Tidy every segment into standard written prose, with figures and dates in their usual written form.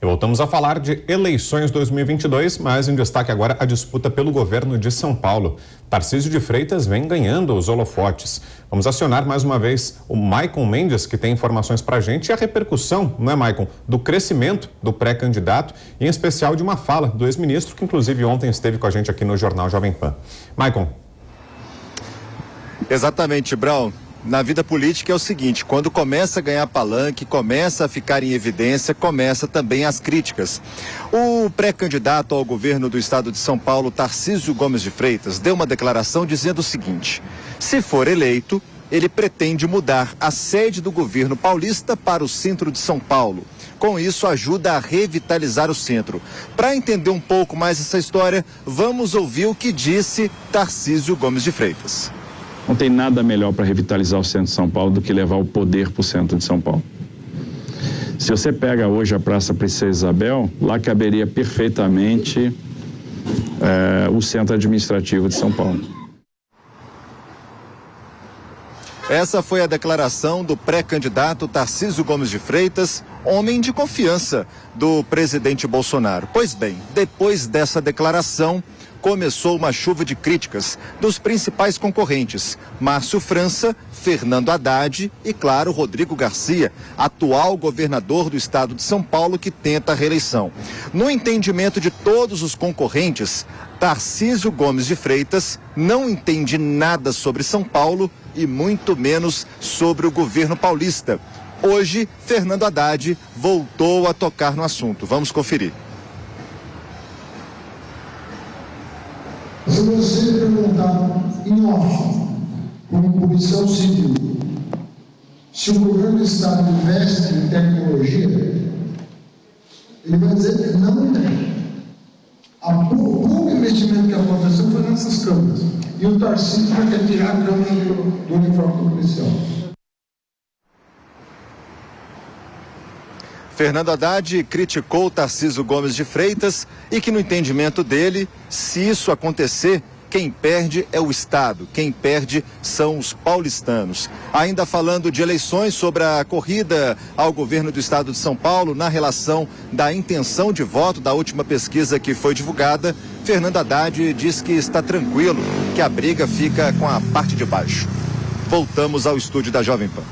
E voltamos a falar de eleições 2022, mas em destaque agora a disputa pelo governo de São Paulo. Tarcísio de Freitas vem ganhando os holofotes. Vamos acionar mais uma vez o Maicon Mendes, que tem informações pra gente, e a repercussão, não é, Maicon, do crescimento do pré-candidato, e em especial de uma fala do ex-ministro, que inclusive ontem esteve com a gente aqui no Jornal Jovem Pan. Maicon. Exatamente, Brown. Na vida política é o seguinte, quando começa a ganhar palanque, começa a ficar em evidência, começa também as críticas. O pré-candidato ao governo do estado de São Paulo, Tarcísio Gomes de Freitas, deu uma declaração dizendo o seguinte: se for eleito, ele pretende mudar a sede do governo paulista para o centro de São Paulo. Com isso, ajuda a revitalizar o centro. Para entender um pouco mais essa história, vamos ouvir o que disse Tarcísio Gomes de Freitas. Não tem nada melhor para revitalizar o centro de São Paulo do que levar o poder para o centro de São Paulo. Se você pega hoje a Praça Princesa Isabel, lá caberia perfeitamente o centro administrativo de São Paulo. Essa foi a declaração do pré-candidato Tarcísio Gomes de Freitas, homem de confiança do presidente Bolsonaro. Pois bem, depois dessa declaração, começou uma chuva de críticas dos principais concorrentes: Márcio França, Fernando Haddad e, claro, Rodrigo Garcia, atual governador do estado de São Paulo, que tenta a reeleição. No entendimento de todos os concorrentes, Tarcísio Gomes de Freitas não entende nada sobre São Paulo e muito menos sobre o governo paulista. Hoje, Fernando Haddad voltou a tocar no assunto. Vamos conferir. Se você perguntar em off, como comissão civil, se o governo do estado investe em tecnologia, ele vai dizer que não tem. O pouco investimento que aconteceu foi nessas câmaras. E o Tarcísio já quer tirar a câmara do uniforme policial. Fernando Haddad criticou Tarcísio Gomes de Freitas e que, no entendimento dele, se isso acontecer, quem perde é o Estado, quem perde são os paulistanos. Ainda falando de eleições, sobre a corrida ao governo do estado de São Paulo, na relação da intenção de voto da última pesquisa que foi divulgada, Fernando Haddad diz que está tranquilo, que a briga fica com a parte de baixo. Voltamos ao estúdio da Jovem Pan.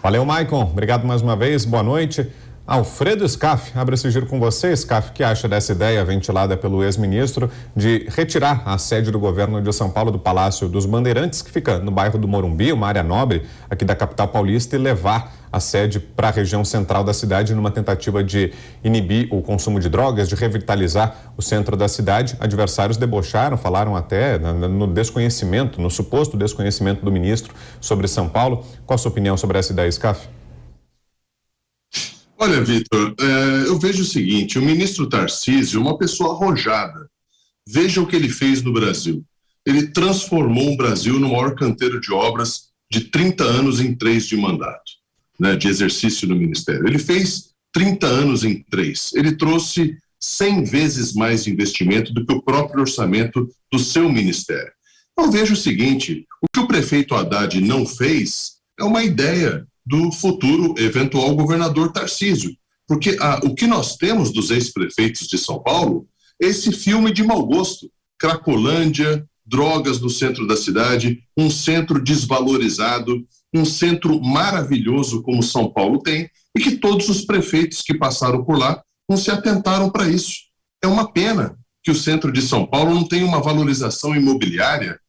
Valeu, Maicon. Obrigado mais uma vez. Boa noite. Alfredo Scaff, abre esse giro com você. Scaff, que acha dessa ideia ventilada pelo ex-ministro de retirar a sede do governo de São Paulo do Palácio dos Bandeirantes, que fica no bairro do Morumbi, uma área nobre aqui da capital paulista, e levar a sede para a região central da cidade numa tentativa de inibir o consumo de drogas, de revitalizar o centro da cidade. Adversários debocharam, falaram até no desconhecimento, no suposto desconhecimento do ministro sobre São Paulo. Qual a sua opinião sobre essa ideia, Scaff? Olha, Vitor, eu vejo o seguinte: o ministro Tarcísio é uma pessoa arrojada. Veja o que ele fez no Brasil. Ele transformou o Brasil no maior canteiro de obras de 30 anos em 3 de mandato, né, de exercício no ministério. Ele fez 30 anos em 3. Ele trouxe 100 vezes mais de investimento do que o próprio orçamento do seu ministério. Eu vejo o seguinte: o que o prefeito Haddad não fez é uma ideia do futuro eventual governador Tarcísio, porque o que nós temos dos ex-prefeitos de São Paulo é esse filme de mau gosto: Cracolândia, drogas no centro da cidade, um centro desvalorizado, um centro maravilhoso como São Paulo tem, e que todos os prefeitos que passaram por lá não se atentaram para isso. É uma pena que o centro de São Paulo não tenha uma valorização imobiliária,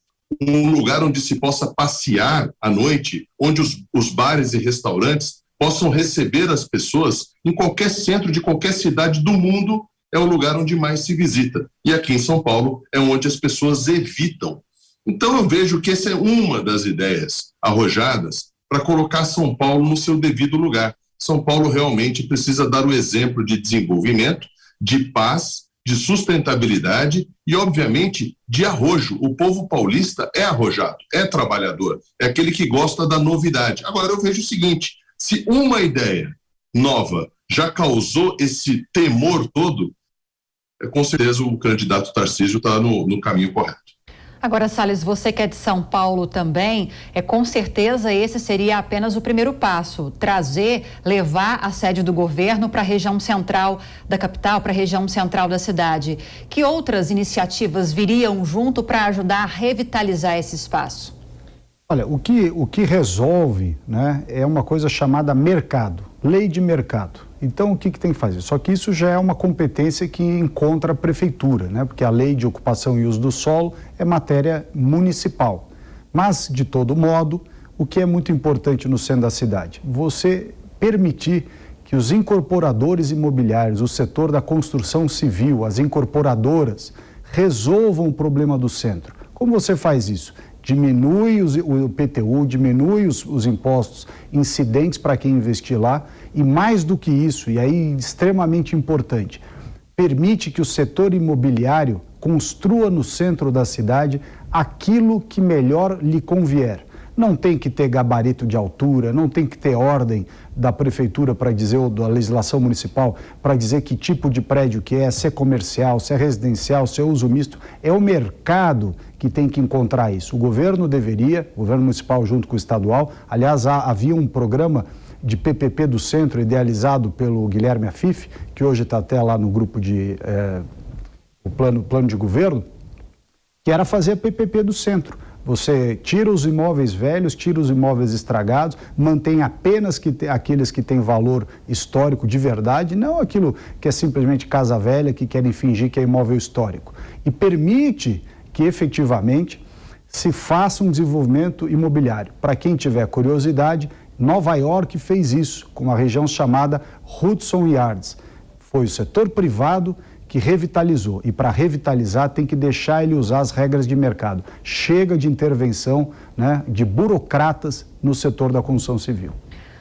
um lugar onde se possa passear à noite, onde os bares e restaurantes possam receber as pessoas. Em qualquer centro de qualquer cidade do mundo é o lugar onde mais se visita. E aqui em São Paulo é onde as pessoas evitam. Então eu vejo que essa é uma das ideias arrojadas para colocar São Paulo no seu devido lugar. São Paulo realmente precisa dar o exemplo de desenvolvimento, de paz, de sustentabilidade e, obviamente, de arrojo. O povo paulista é arrojado, é trabalhador, é aquele que gosta da novidade. Agora, eu vejo o seguinte: se uma ideia nova já causou esse temor todo, com certeza o candidato Tarcísio está no caminho correto. Agora, Salles, você que é de São Paulo também, com certeza esse seria apenas o primeiro passo, levar a sede do governo para a região central da capital, para a região central da cidade. Que outras iniciativas viriam junto para ajudar a revitalizar esse espaço? Olha, o que resolve, né, é uma coisa chamada mercado, lei de mercado. Então, o que tem que fazer? Só que isso já é uma competência que encontra a prefeitura, né? Porque a lei de ocupação e uso do solo é matéria municipal. Mas, de todo modo, o que é muito importante no centro da cidade? Você permitir que os incorporadores imobiliários, o setor da construção civil, as incorporadoras, resolvam o problema do centro. Como você faz isso? Diminui o IPTU, diminui os impostos incidentes para quem investir lá e, mais do que isso, e aí extremamente importante, permite que o setor imobiliário construa no centro da cidade aquilo que melhor lhe convier. Não tem que ter gabarito de altura, não tem que ter ordem da prefeitura para dizer, ou da legislação municipal, para dizer que tipo de prédio que é, se é comercial, se é residencial, se é uso misto. É o mercado que tem que encontrar isso. O governo municipal junto com o estadual, aliás, havia um programa de PPP do centro idealizado pelo Guilherme Afif, que hoje está até lá no grupo o plano de governo, que era fazer a PPP do centro. Você tira os imóveis velhos, tira os imóveis estragados, mantém apenas aqueles que têm valor histórico de verdade, não aquilo que é simplesmente casa velha, que querem fingir que é imóvel histórico. E permite que efetivamente se faça um desenvolvimento imobiliário. Para quem tiver curiosidade, Nova York fez isso com uma região chamada Hudson Yards. Foi o setor privado que revitalizou, e para revitalizar tem que deixar ele usar as regras de mercado. Chega de intervenção, né, de burocratas no setor da construção civil.